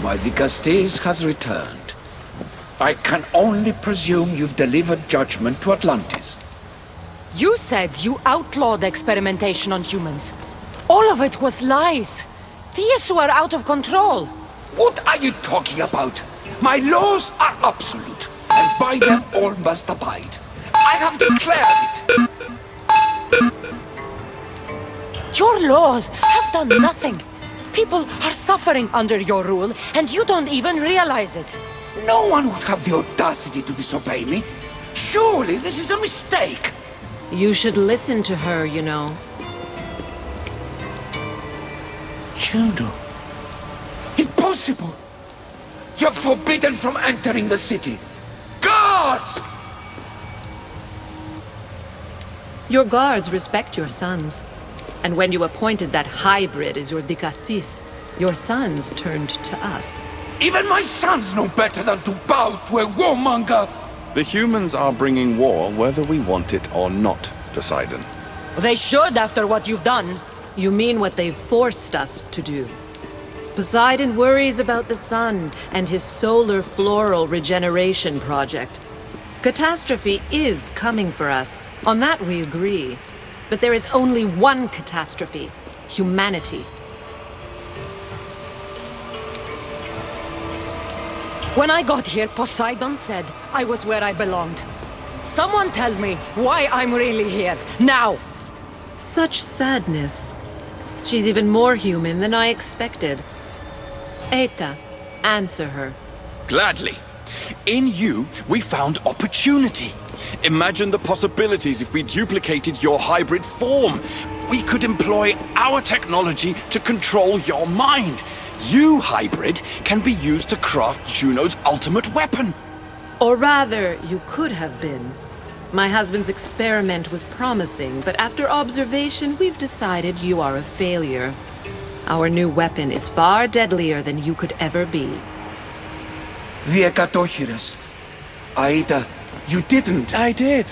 My Dicastes has returned. I can only presume you've delivered judgment to Atlantis. You said you outlawed experimentation on humans. All of it was lies. The Yesu are out of control. What are you talking about? My laws are absolute, and by them all must abide. I have declared it. Your laws have done nothing. People are suffering under your rule, and you don't even realize it. No one would have the audacity to disobey me. Surely this is a mistake. You should listen to her, you know. Juno. Impossible! You're forbidden from entering the city. Guards! Your guards respect your sons. And when you appointed that hybrid as your Dicastis, your sons turned to us. Even my sons know better than to bow to a warmonger! The humans are bringing war whether we want it or not, Poseidon. They should after what you've done. You mean what they've forced us to do. Poseidon worries about the sun and his solar floral regeneration project. Catastrophe is coming for us. On that we agree. But there is only one catastrophe: humanity. When I got here, Poseidon said I was where I belonged. Someone tell me why I'm really here, now! Such sadness. She's even more human than I expected. Eta, answer her. Gladly. In you, we found opportunity. Imagine the possibilities if we duplicated your hybrid form. We could employ our technology to control your mind. You, hybrid, can be used to craft Juno's ultimate weapon. Or rather, you could have been. My husband's experiment was promising, but after observation, we've decided you are a failure. Our new weapon is far deadlier than you could ever be. The Ekatochires. Aida, you didn't. I did.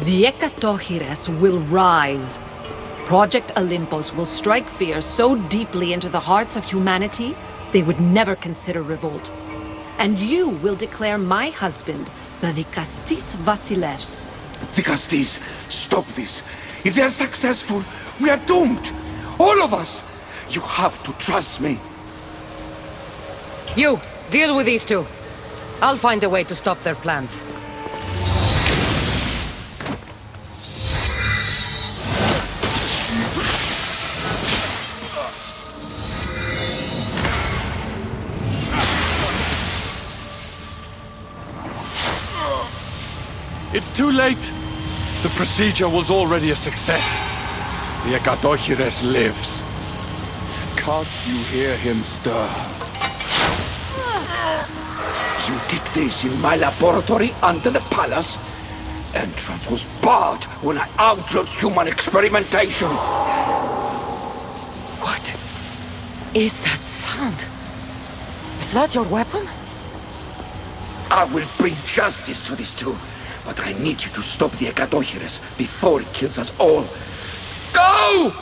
The Ekatochires will rise. Project Olympus will strike fear so deeply into the hearts of humanity, they would never consider revolt. And you will declare my husband the Dicastis Vasilevs. Dicastis, stop this. If they are successful, we are doomed. All of us. You have to trust me. You, deal with these two. I'll find a way to stop their plans. It's too late. The procedure was already a success. The Ekatochires lives. Can't you hear him stir? You did this in my laboratory under the palace. Entrance was barred when I outlawed human experimentation. What is that sound? Is that your weapon? I will bring justice to these two, but I need you to stop the Ekatochires before it kills us all. Go!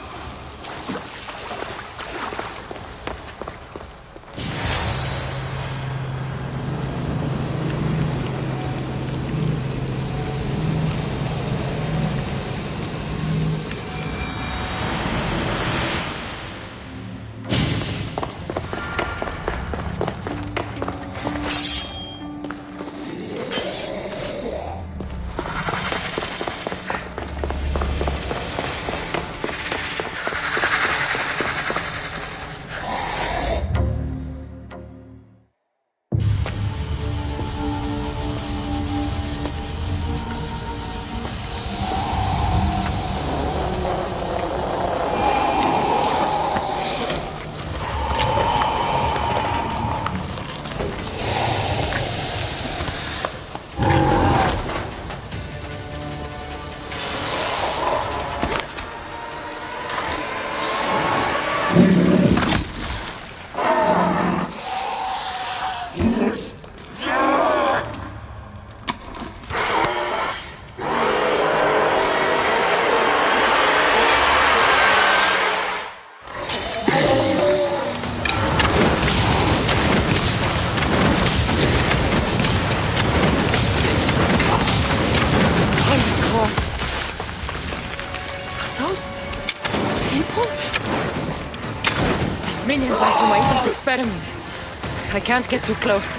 are for my test experiments. I can't get too close.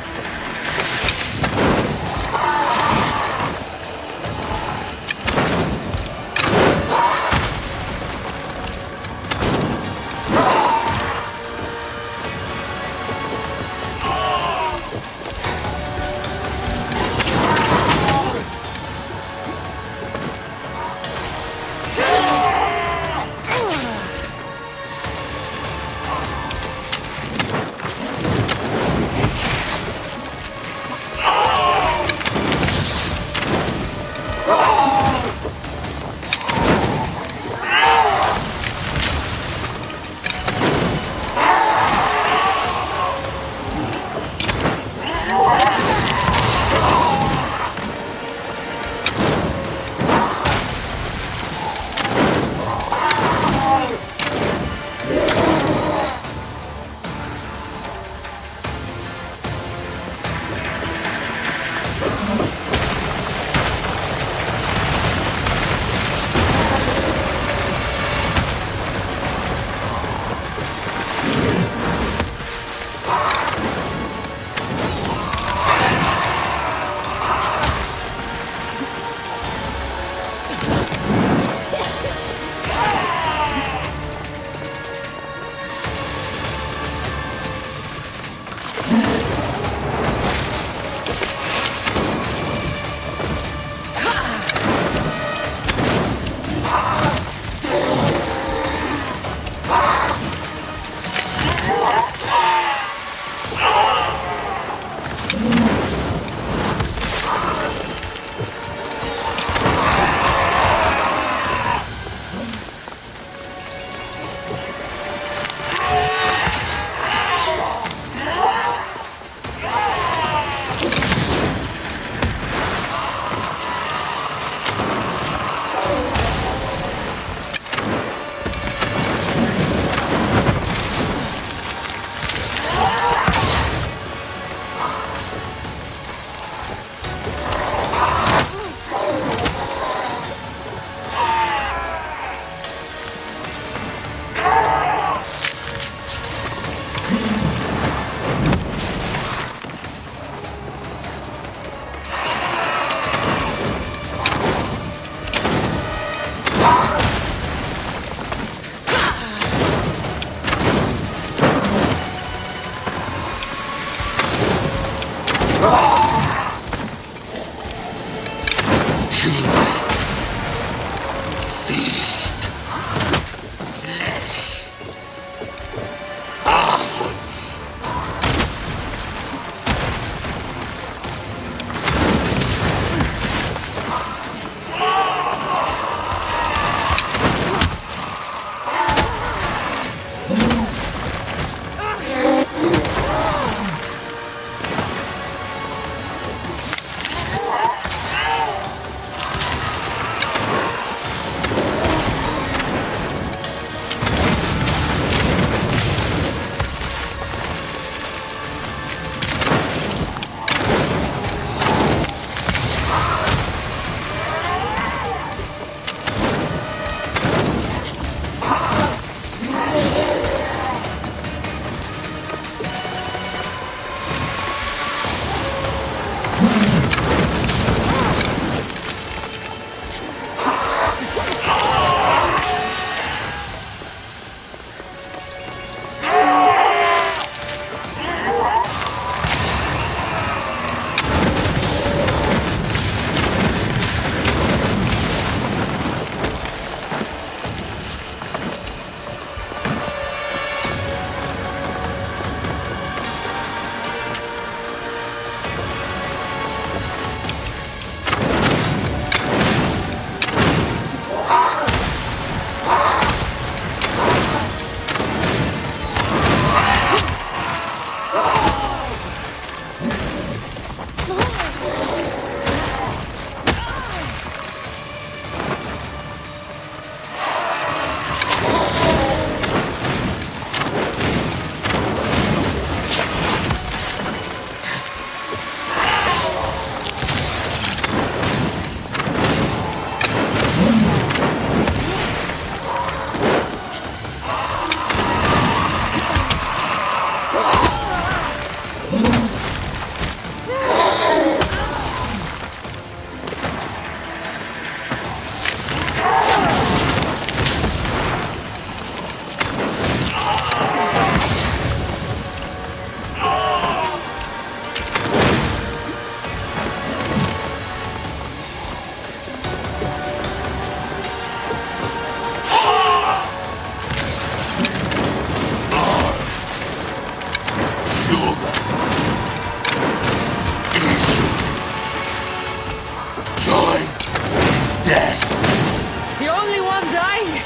The only one dying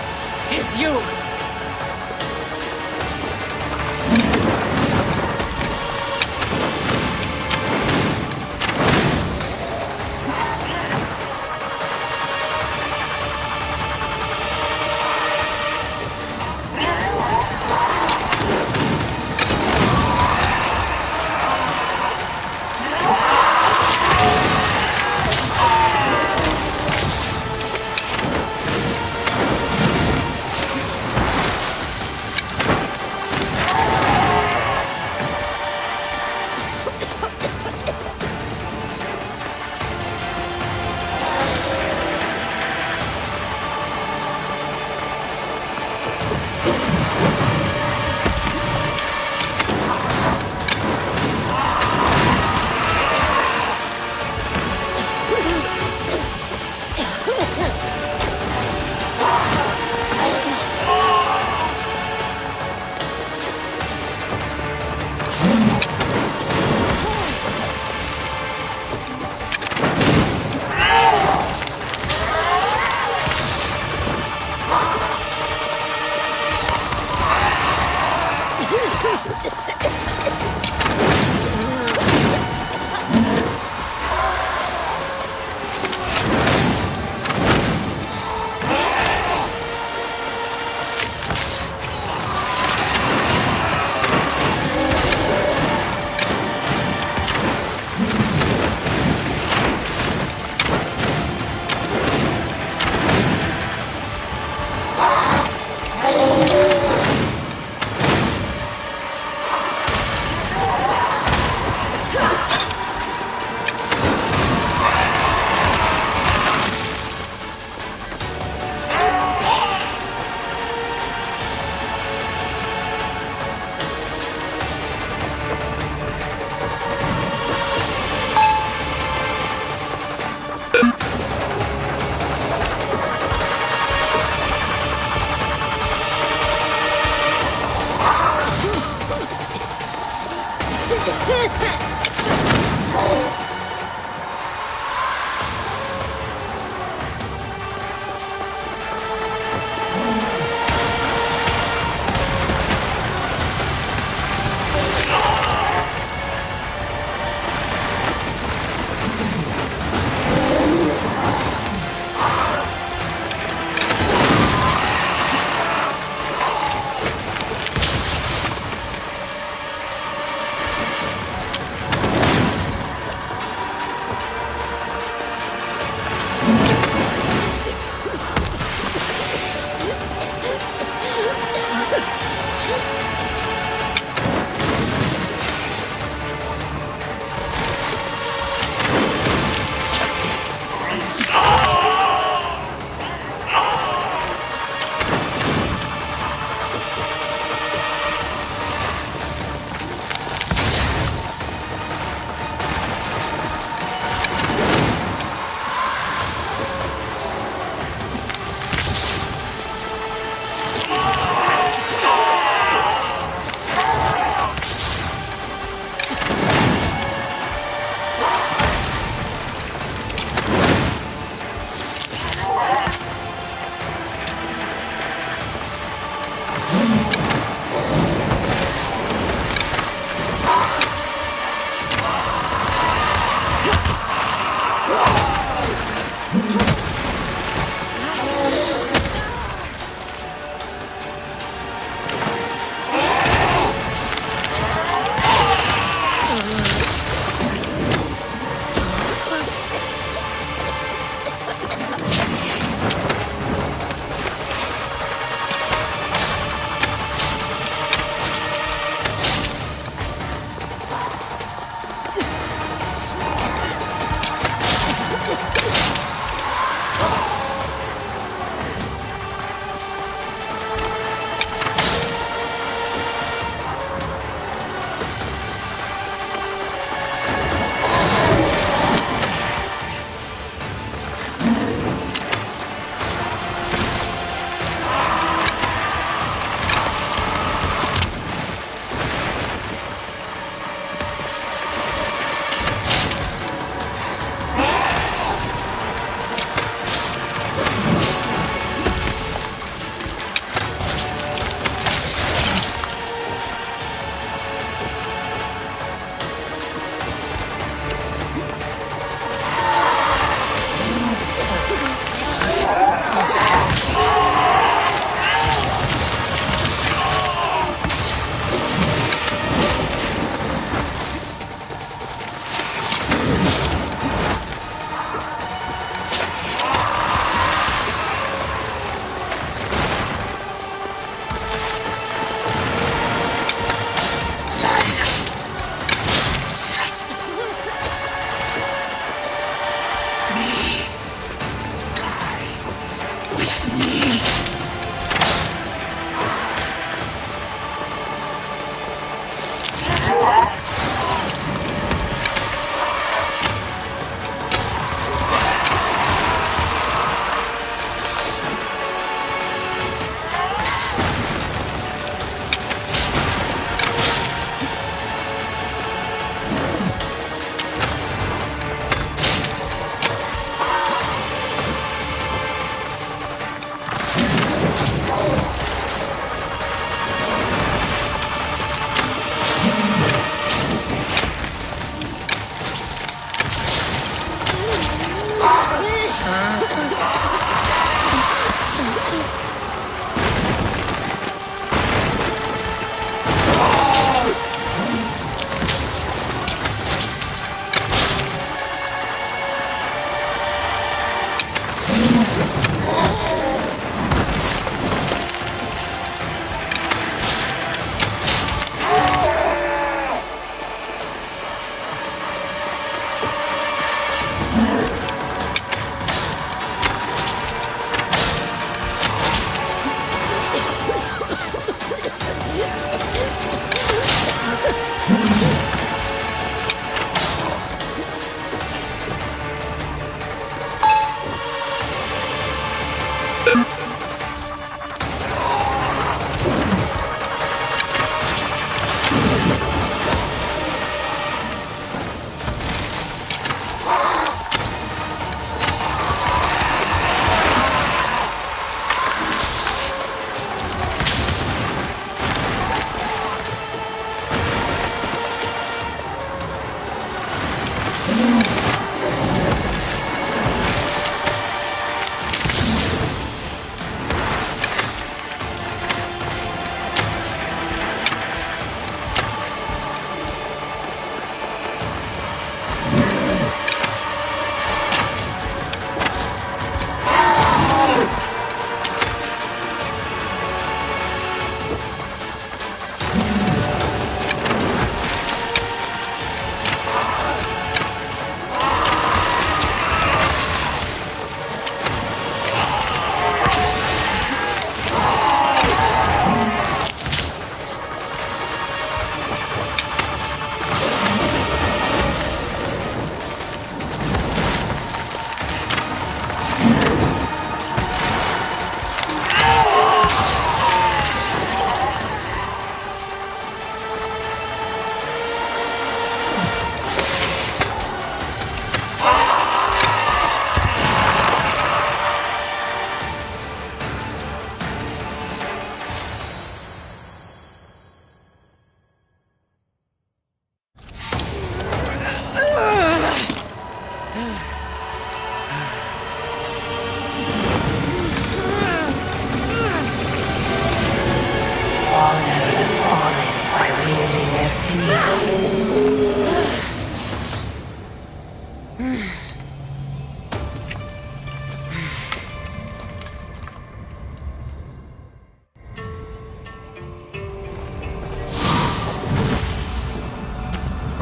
is you!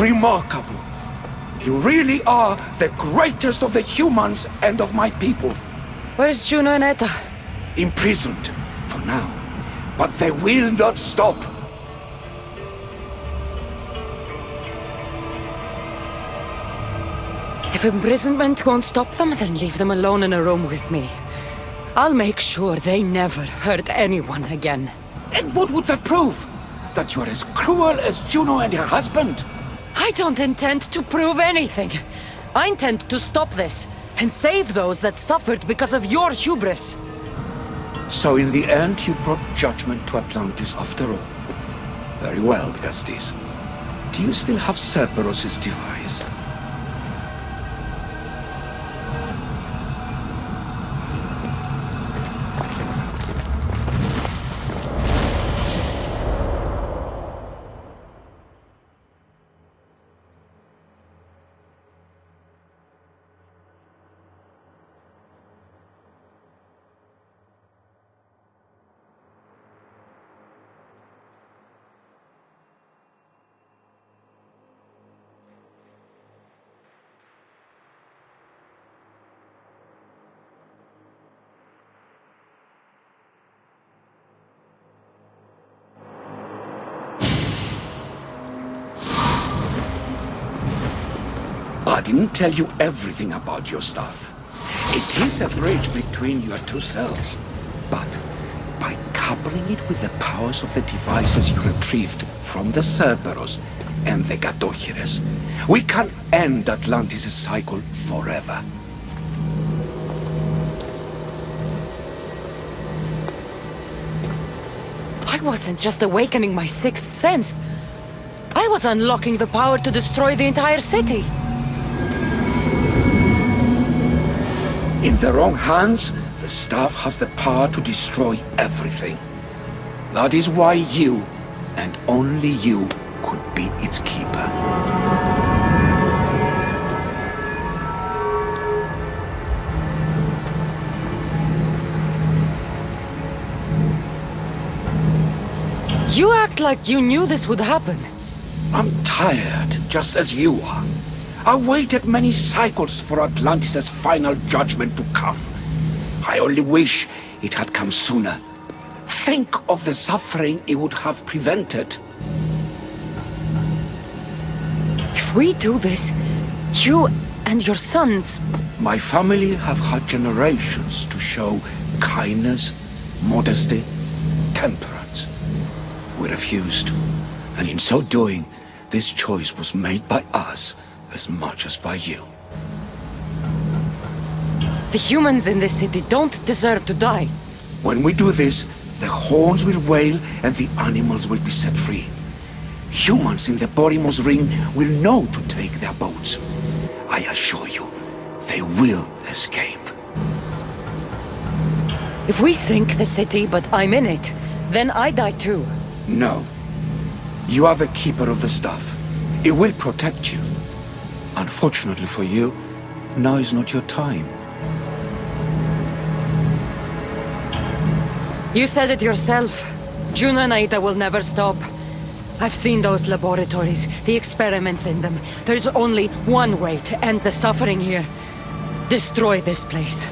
Remarkable. You really are the greatest of the humans and of my people. Where's Juno and Etta? Imprisoned, for now. But they will not stop. If imprisonment won't stop them, then leave them alone in a room with me. I'll make sure they never hurt anyone again. And what would that prove? That you're as cruel as Juno and her husband? I don't intend to prove anything. I intend to stop this, and save those that suffered because of your hubris. So in the end, you brought judgment to Atlantis after all. Very well, Gastis. Do you still have Cerberus' device? I didn't tell you everything about your stuff. It is a bridge between your two selves. But by coupling it with the powers of the devices you retrieved from the Cerberus and the Gatochires, we can end Atlantis' cycle forever. I wasn't just awakening my sixth sense. I was unlocking the power to destroy the entire city. In the wrong hands, the staff has the power to destroy everything. That is why you, and only you, could be its keeper. You act like you knew this would happen. I'm tired, just as you are. I waited many cycles for Atlantis' final judgment to come. I only wish it had come sooner. Think of the suffering it would have prevented. If we do this, you and your sons... My family have had generations to show kindness, modesty, temperance. We refused, and in so doing, this choice was made by us as much as by you. The humans in this city don't deserve to die. When we do this, the horns will wail and the animals will be set free. Humans in the Borimos Ring will know to take their boats. I assure you, they will escape. If we sink the city, but I'm in it, then I die too. No. You are the keeper of the stuff. It will protect you. Unfortunately for you, now is not your time. You said it yourself. Juno and Aida will never stop. I've seen those laboratories, the experiments in them. There's only one way to end the suffering here. Destroy this place.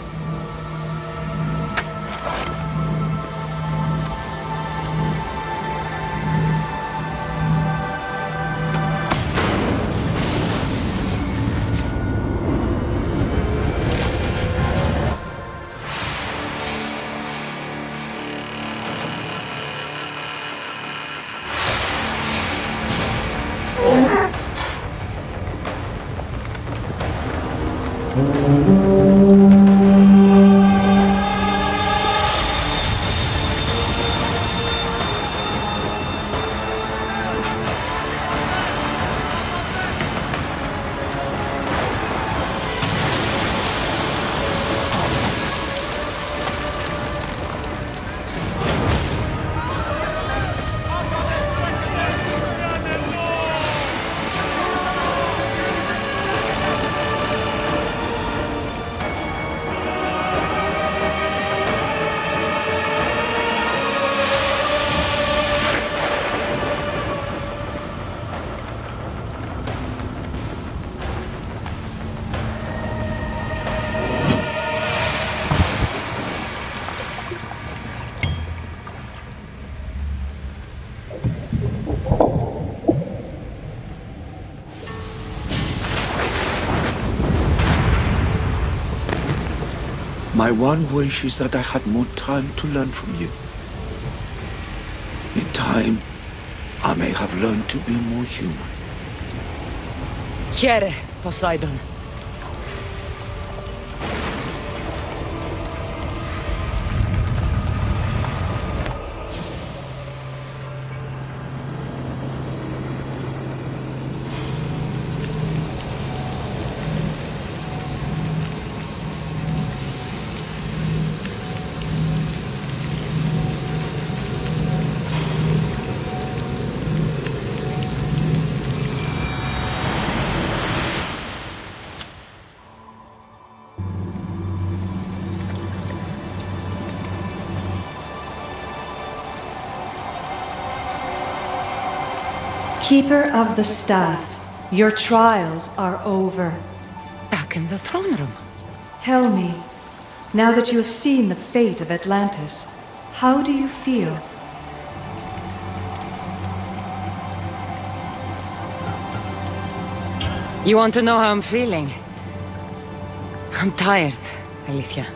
My one wish is that I had more time to learn from you. In time, I may have learned to be more human. Here, Poseidon. Keeper of the Staff, your trials are over. Back in the throne room. Tell me, now that you have seen the fate of Atlantis, how do you feel? You want to know how I'm feeling? I'm tired, Alethea.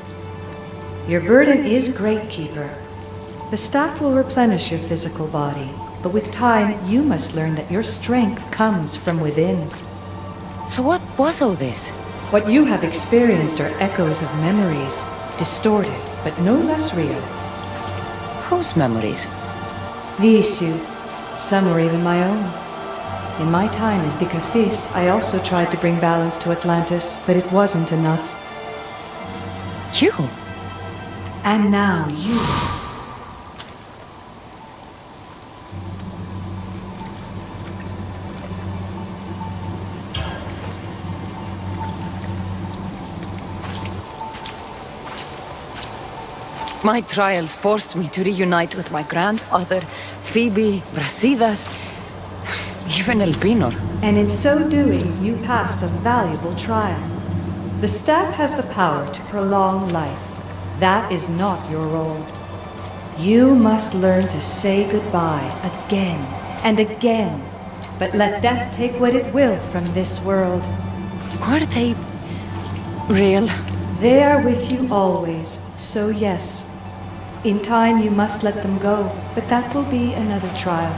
Your burden is great, Keeper. The staff will replenish your physical body, but with time, you must learn that your strength comes from within. So what was all this? What you have experienced are echoes of memories, distorted, but no less real. Whose memories? These two, some were even my own. In my time as Dikastis, I also tried to bring balance to Atlantis, but it wasn't enough. You? And now you. My trials forced me to reunite with my grandfather, Phoebe, Brasidas, even Elpinor. And in so doing, you passed a valuable trial. The staff has the power to prolong life. That is not your role. You must learn to say goodbye again and again, but let death take what it will from this world. Were they real? They are with you always, so yes. In time you must let them go, but that will be another trial.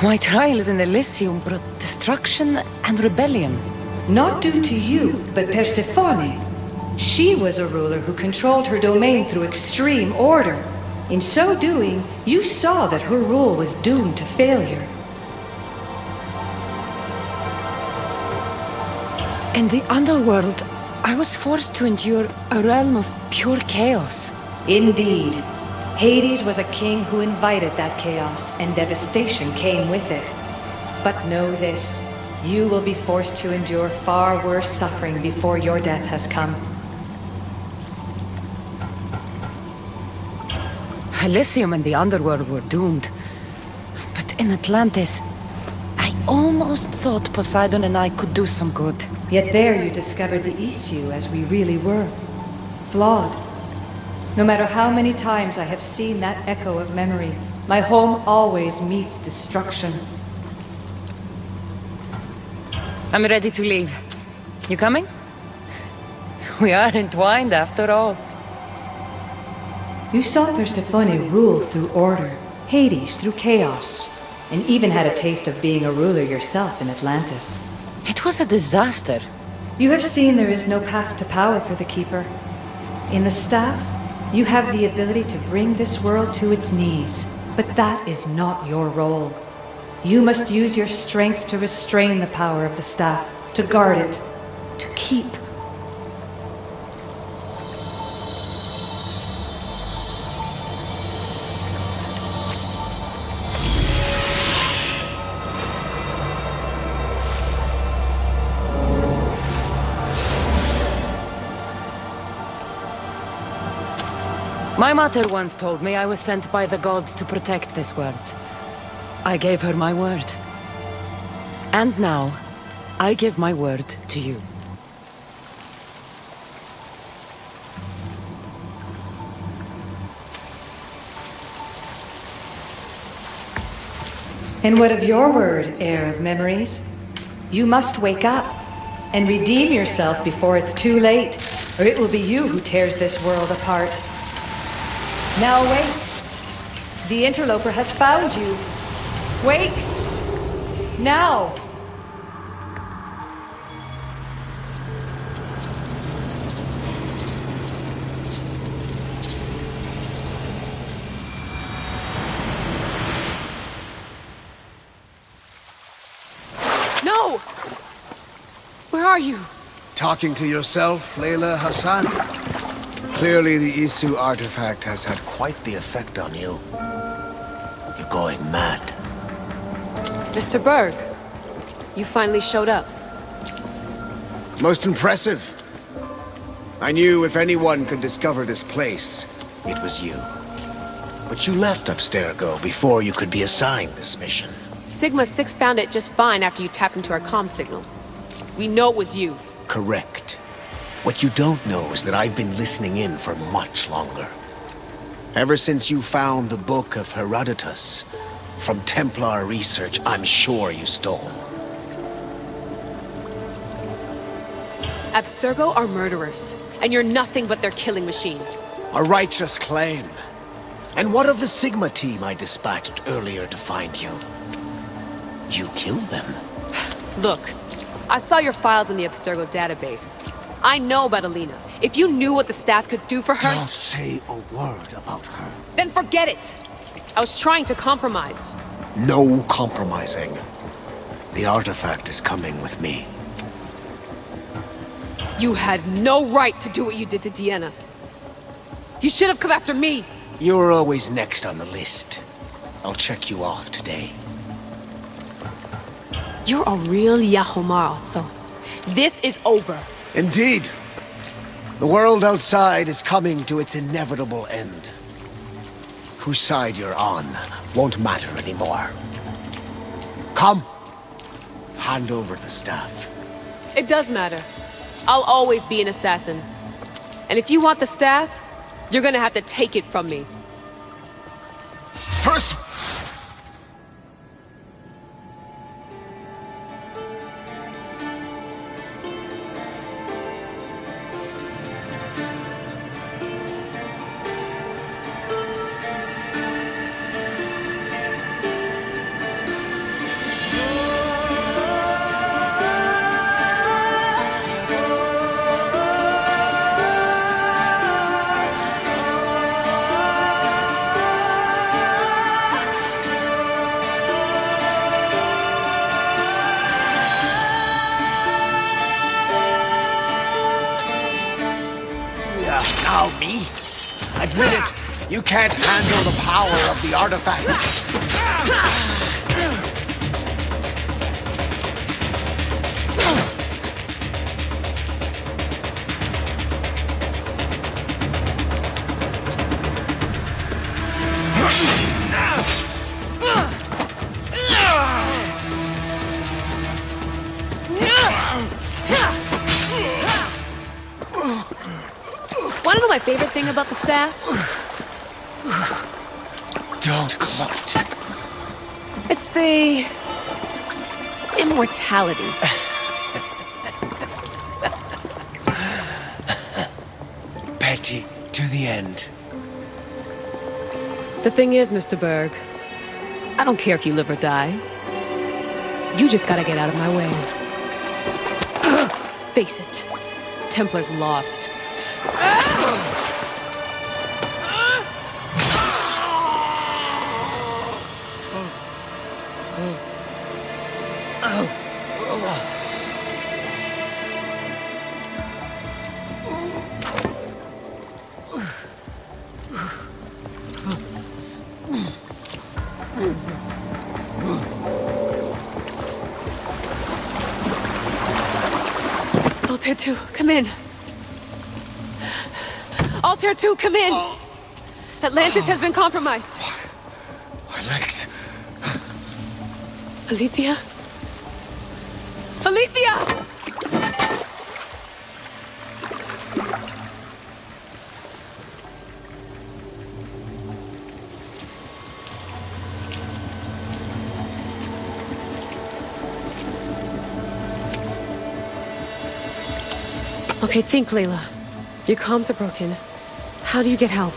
My trials in Elysium brought destruction and rebellion. Not due to you, but Persephone. She was a ruler who controlled her domain through extreme order. In so doing, you saw that her rule was doomed to failure. In the underworld, I was forced to endure a realm of pure chaos. Indeed. Hades was a king who invited that chaos, and devastation came with it. But know this, you will be forced to endure far worse suffering before your death has come. Elysium and the underworld were doomed. But in Atlantis, I almost thought Poseidon and I could do some good. Yet there you discovered the issue as we really were. Flawed. No matter how many times I have seen that echo of memory, my home always meets destruction. I'm ready to leave. You coming? We are entwined after all. You saw Persephone rule through order, Hades through chaos, and even had a taste of being a ruler yourself in Atlantis. It was a disaster. You have seen there is no path to power for the Keeper. In the staff, you have the ability to bring this world to its knees, but that is not your role. You must use your strength to restrain the power of the staff, to guard it, to keep. My mother once told me I was sent by the gods to protect this world. I gave her my word. And now, I give my word to you. And what of your word, heir of memories? You must wake up. and redeem yourself before it's too late, or it will be you who tears this world apart. Now awake. The interloper has found you. Wake! Now! No! Where are you? Talking to yourself, Layla Hassan? Clearly the Isu artifact has had quite the effect on you. You're going mad. Mr. Berg, you finally showed up. Most impressive. I knew if anyone could discover this place, it was you. But you left Abstergo before you could be assigned this mission. Sigma 6 found it just fine after you tapped into our comm signal. We know it was you. Correct. What you don't know is that I've been listening in for much longer. Ever since you found the Book of Herodotus, from Templar research I'm sure you stole. Abstergo are murderers, and you're nothing but their killing machine. A righteous claim. And what of the Sigma team I dispatched earlier to find you? You killed them. Look, I saw your files in the Abstergo database. I know about Alina. If you knew what the staff could do for her... Don't say a word about her. Then forget it! I was trying to compromise. No compromising. The artifact is coming with me. You had no right to do what you did to Deanna. You should have come after me! You're always next on the list. I'll check you off today. You're a real Yahomar, also. This is over. Indeed. The world outside is coming to its inevitable end. Whose side you're on won't matter anymore. Come. Hand over the staff. It does matter. I'll always be an assassin. And if you want the staff, you're gonna have to take it from me. First... Now me? Admit it, you can't handle the power of the artifact. Wanna know my favorite thing about the staff? Don't gloat. It's the... immortality. Petty to the end. The thing is, Mr. Berg, I don't care if you live or die. You just gotta get out of my way. Face it, Templar's lost. Altair 2, come in. Altair 2, come in! Atlantis has been compromised. I liked... Alethea? Alethea! Okay, think, Layla. Your comms are broken. How do you get help?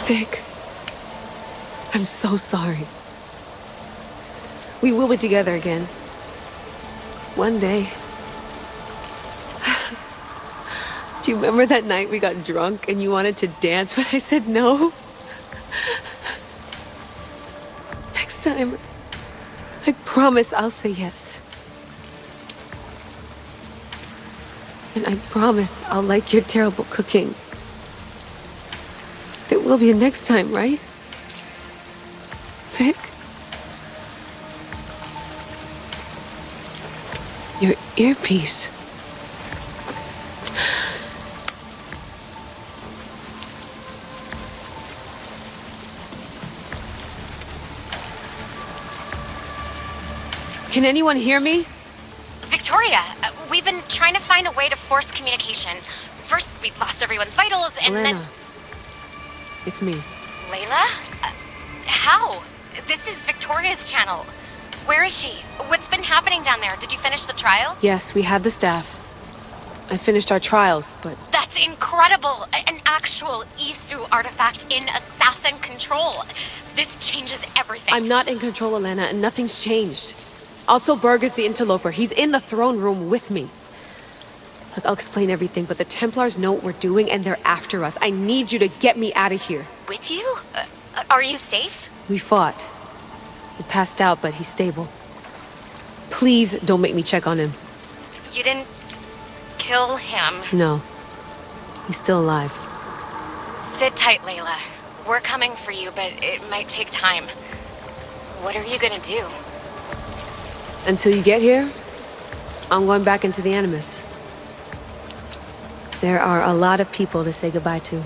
Vic, I'm so sorry. We will be together again. One day. Do you remember that night we got drunk and you wanted to dance, but I said no? Next time, I promise I'll say yes. And I promise I'll like your terrible cooking. There will be a next time, right? Vic? Your earpiece. Can anyone hear me? Victoria, we've been trying to find a way to force communication. First, we lost everyone's vitals, and Elena. then... It's me. Layla? How? This is Victoria's channel. Where is she? What's been happening down there? Did you finish the trials? Yes, we have the staff. I finished our trials, but... That's incredible! An actual Isu artifact in assassin control. This changes everything. I'm not in control, Elena, and nothing's changed. Also, Berg is the interloper. He's in the throne room with me. Look, I'll explain everything, but the Templars know what we're doing, and they're after us. I need you to get me out of here. With you? Are you safe? We fought. He passed out, but he's stable. Please don't make me check on him. You didn't kill him. No. He's still alive. Sit tight, Layla. We're coming for you, but it might take time. What are you gonna do? Until you get here, I'm going back into the Animus. There are a lot of people to say goodbye to.